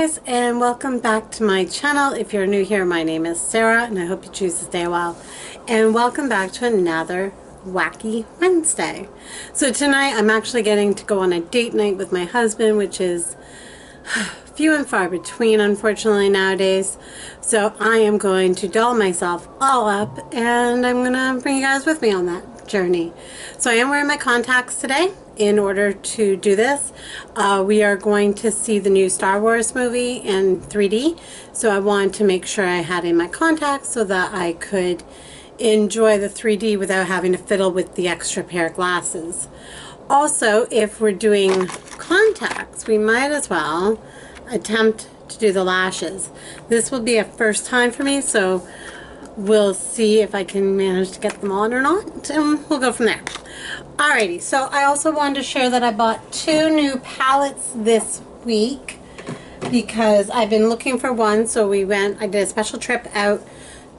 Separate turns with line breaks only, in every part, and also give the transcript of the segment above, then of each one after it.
Guys, and welcome back to my channel. If you're new here, my name is Sarah and I hope you choose to stay a while. And welcome back to another Wacky Wednesday. So tonight I'm actually getting to go on a date night with my husband, which is few and far between, unfortunately, nowadays. So I am going to doll myself all up and I'm gonna bring you guys with me on that journey. So I am wearing my contacts today in order to do this. We are going to see the new Star Wars movie in 3D, so I wanted to make sure I had in my contacts so that I could enjoy the 3D without having to fiddle with the extra pair of glasses. Also, if we're doing contacts, we might as well attempt to do the lashes. This will be a first time for me, so we'll see if I can manage to get them on or not, and we'll go from there. Alrighty, so I also wanted to share that I bought 2 new palettes this week because I've been looking for one. So I did a special trip out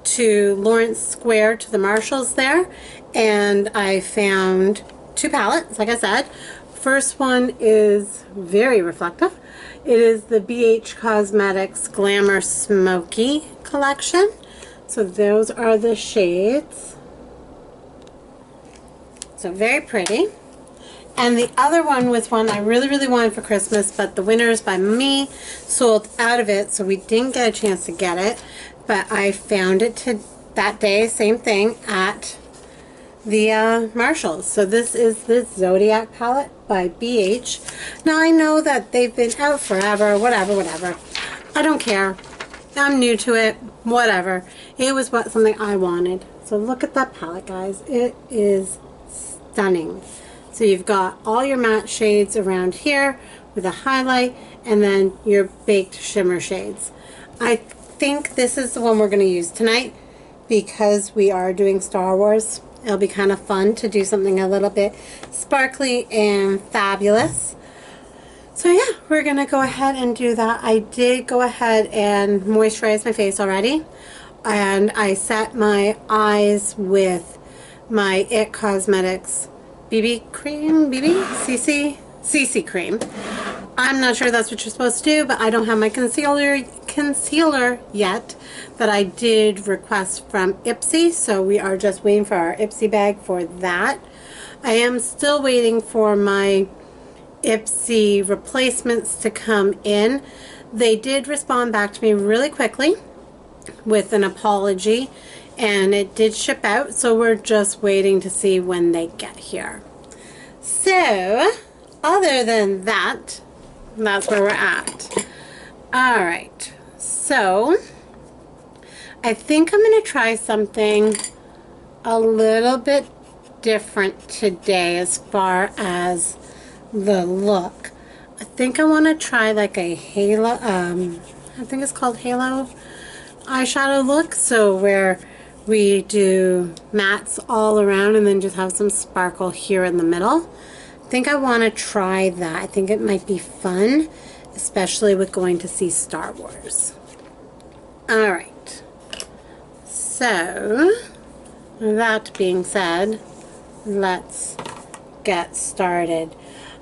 to Lawrence Square to the Marshalls there, and I found 2 palettes, like I said. First one is very reflective. It is the BH Cosmetics Glamour Smoky collection. So those are the shades. So very pretty. And the other one was one I really wanted for Christmas, but the Winners by Me sold out of it, so we didn't get a chance to get it. But I found it that day, same thing, at the Marshalls. So this is the Zodiac palette by BH. Now I know that they've been out forever, whatever. I don't care. I'm new to it, whatever. It was something I wanted. So look at that palette, guys. It is stunning. So you've got all your matte shades around here with a highlight and then your baked shimmer shades. I think this is the one we're going to use tonight because we are doing Star Wars. It'll be kind of fun to do something a little bit sparkly and fabulous. So yeah, we're going to go ahead and do that. I did go ahead and moisturize my face already, and I set my eyes with my IT Cosmetics BB cream, CC cream. I'm not sure that's what you're supposed to do, but I don't have my concealer yet that I did request from Ipsy, so we are just waiting for our Ipsy bag for that. I am still waiting for my Ipsy replacements to come in. They did respond back to me really quickly with an apology, and it did ship out, so we're just waiting to see when they get here. So other than that, that's where we're at. Alright, so I think I'm going to try something a little bit different today as far as the look. I think I want to try like a halo, I think it's called halo eyeshadow look, so where we do mattes all around and then just have some sparkle here in the middle. I think I want to try that. I think it might be fun, especially with going to see Star Wars. Alright, so that being said, let's get started.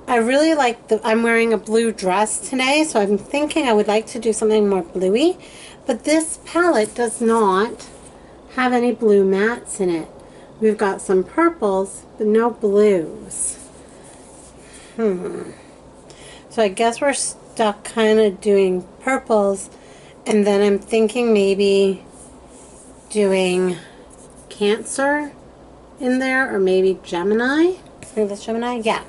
I really like I'm wearing a blue dress today, so I'm thinking I would like to do something more bluey, but this palette does not have any blue mattes in it. We've got some purples, but no blues. So I guess we're stuck kind of doing purples, and then I'm thinking maybe doing Cancer in there, or maybe Gemini. I think that's Gemini, yeah.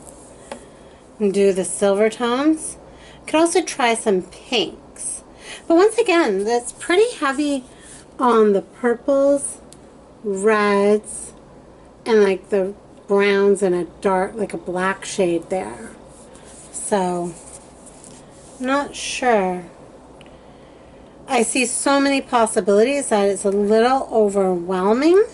And do the silver tones. Could also try some pinks. But once again, that's pretty heavy on the purples, reds, and like the browns and a dark, like a black shade there. So, not sure. I see so many possibilities that it's a little overwhelming.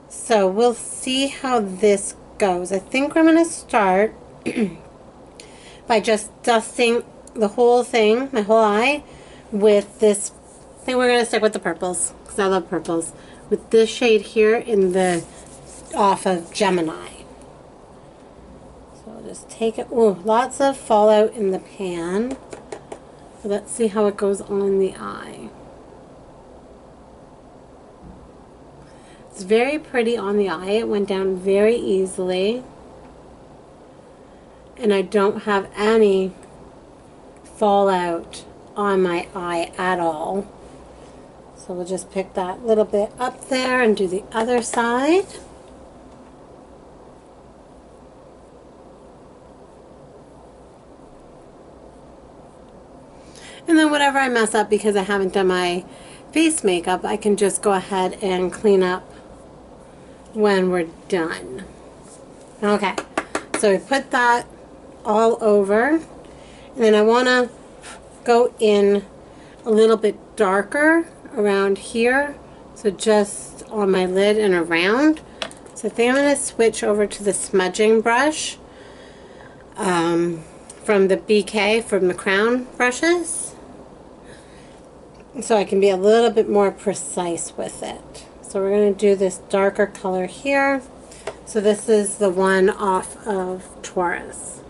So we'll see how this goes. I think we're going to start by just dusting the whole thing, my whole eye, with this. I think we're going to stick with the purples because I love purples. With this shade here off of Gemini. So I'll just take it. Ooh, lots of fallout in the pan. Let's see how it goes on the eye. It's very pretty on the eye. It went down very easily. And I don't have any fallout on my eye at all. So we'll just pick that little bit up there and do the other side. And then whatever I mess up because I haven't done my face makeup, I can just go ahead and clean up when we're done. Okay, so we put that all over, and then I want to go in a little bit darker around here, so just on my lid and around. So I think I'm going to switch over to the smudging brush from the BK, from the Crown brushes, so I can be a little bit more precise with it. So we're going to do this darker color here. So this is the one off of Taurus.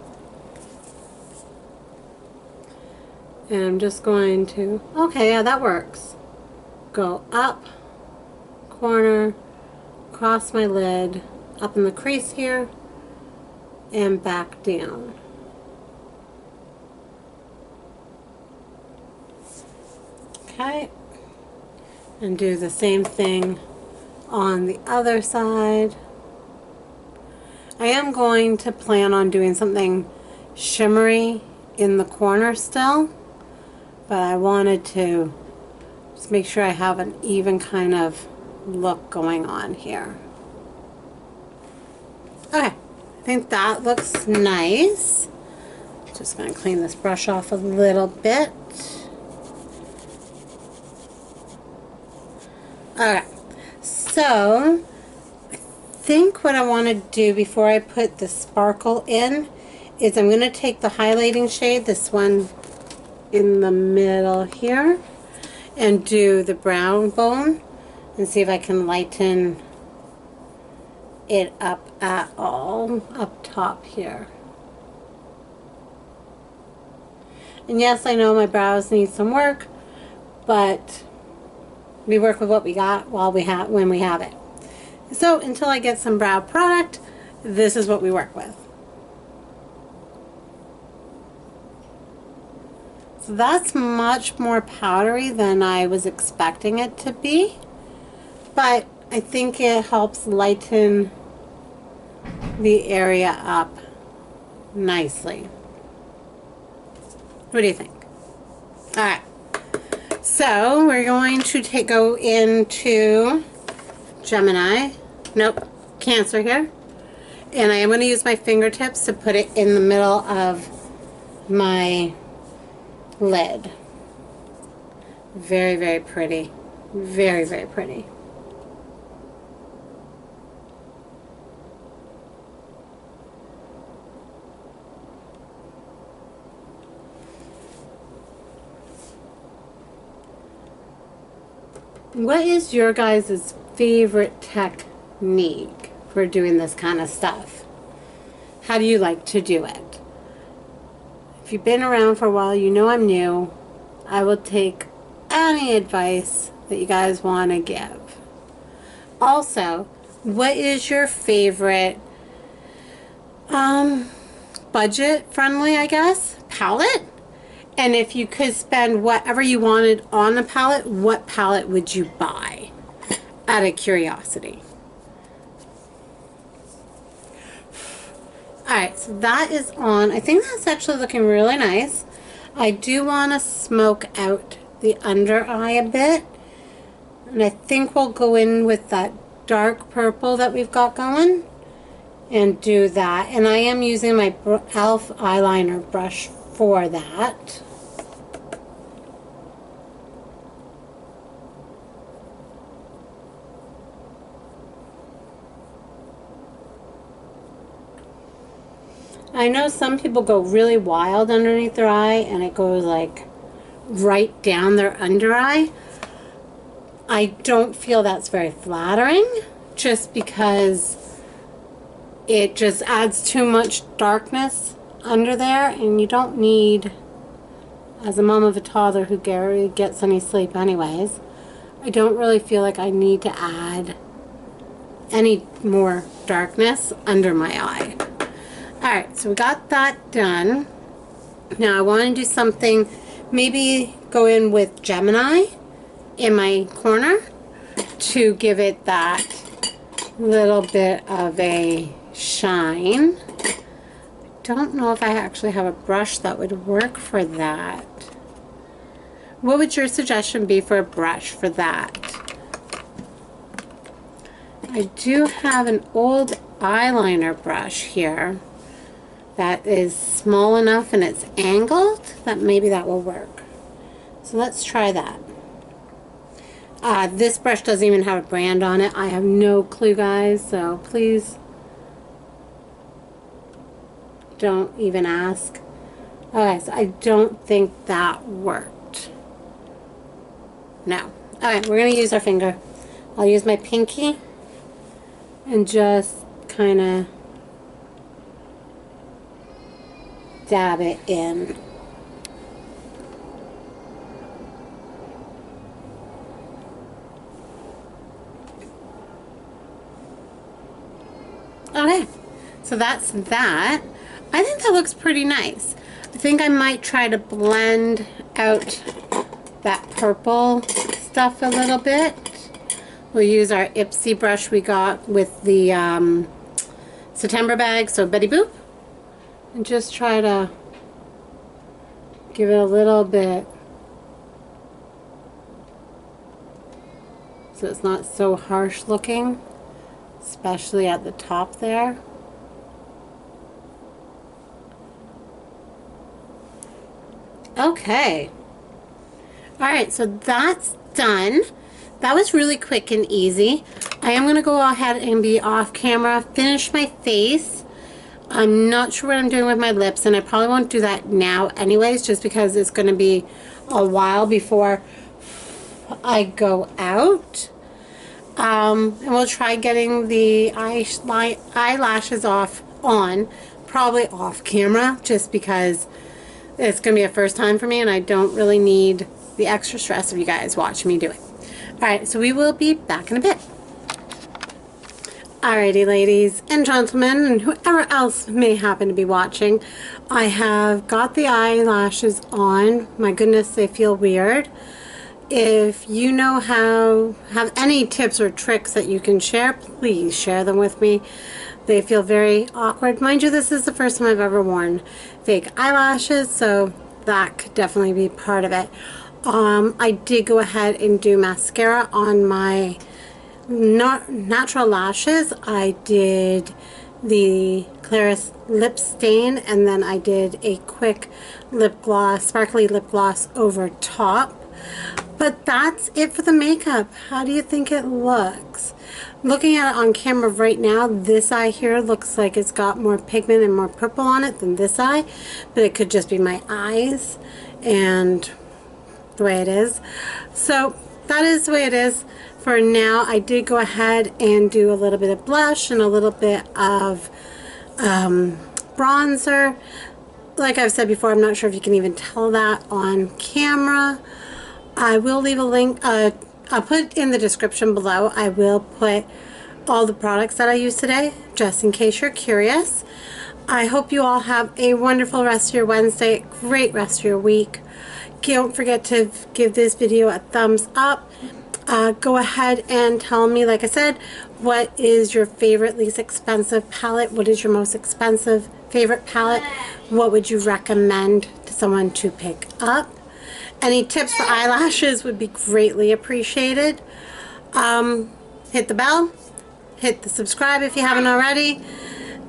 And I'm just going to, okay, yeah, that works. Go up, corner, across my lid, up in the crease here, and back down. Okay, and do the same thing on the other side. I am going to plan on doing something shimmery in the corner still, but I wanted to just make sure I have an even kind of look going on here. Okay, I think that looks nice. Just going to clean this brush off a little bit. Okay, so I think what I want to do before I put the sparkle in is I'm going to take the highlighting shade, this one in the middle here, and do the brown bone and see if I can lighten it up at all up top here. And yes, I know my brows need some work, but we work with what we got when we have it. So until I get some brow product, this is what we work with. So that's much more powdery than I was expecting it to be, but I think it helps lighten the area up nicely. What do you think? Alright, so we're going to go into Gemini, nope, Cancer here, and I am going to use my fingertips to put it in the middle of my lid. Very, very pretty. Very, very pretty. What is your guys' favorite technique for doing this kind of stuff? How do you like to do it? If you've been around for a while, you know I'm new. I will take any advice that you guys want to give. Also, what is your favorite budget friendly, I guess, palette? And if you could spend whatever you wanted on the palette, what palette would you buy? Out of curiosity. Alright, so that is on. I think that's actually looking really nice. I do want to smoke out the under eye a bit. And I think we'll go in with that dark purple that we've got going and do that. And I am using my e.l.f. eyeliner brush for that. I know some people go really wild underneath their eye and it goes like right down their under eye. I don't feel that's very flattering just because it just adds too much darkness under there, and you don't need as a mom of a toddler who rarely gets any sleep anyways, I don't really feel like I need to add any more darkness under my eye. Alright, so we got that done. Now I want to do something, maybe go in with Gemini in my corner to give it that little bit of a shine. Don't know if I actually have a brush that would work for that. What would your suggestion be for a brush for that? I do have an old eyeliner brush here that is small enough and it's angled that maybe that will work. So let's try that. This brush doesn't even have a brand on it. I have no clue, guys, so please don't even ask. Okay, so I don't think that worked. No. Okay, we're going to use our finger. I'll use my pinky and just kind of dab it in. Okay, so that's that. I think that looks pretty nice. I think I might try to blend out that purple stuff a little bit. We'll use our Ipsy brush we got with the September bag, so Betty Boop, and just try to give it a little bit so it's not so harsh looking, especially at the top there. Okay. Alright, so that's done. That was really quick and easy. I am going to go ahead and be off camera, finish my face. I'm not sure what I'm doing with my lips, and I probably won't do that now anyways, just because it's going to be a while before I go out. And we'll try getting the eyelashes on, probably off camera, just because it's going to be a first time for me and I don't really need the extra stress of you guys watching me do it. Alright, so we will be back in a bit. Alrighty, ladies and gentlemen, and whoever else may happen to be watching, I have got the eyelashes on. My goodness, they feel weird. If you know have any tips or tricks that you can share, please share them with me. They feel very awkward. Mind you, this is the first time I've ever worn fake eyelashes, so that could definitely be part of it. I did go ahead and do mascara on my natural lashes. I did the Claris lip stain, and then I did a quick lip gloss, sparkly lip gloss over top. But that's it for the makeup. How do you think it looks? Looking at it on camera right now, this eye here looks like it's got more pigment and more purple on it than this eye, but it could just be my eyes and the way it is. So that is the way it is for now. I did go ahead and do a little bit of blush and a little bit of bronzer. Like I've said before, I'm not sure if you can even tell that on camera. I will leave a link, I'll put in the description below. I will put all the products that I used today, just in case you're curious. I hope you all have a wonderful rest of your Wednesday, great rest of your week. Don't forget to give this video a thumbs up. Go ahead and tell me, like I said, what is your favorite least expensive palette? What is your most expensive favorite palette? What would you recommend to someone to pick up? Any tips for eyelashes would be greatly appreciated. Hit the bell, hit the subscribe if you haven't already,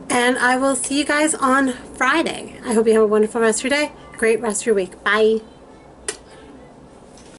and I will see you guys on Friday. I hope you have a wonderful rest of your day, great rest of your week. Bye.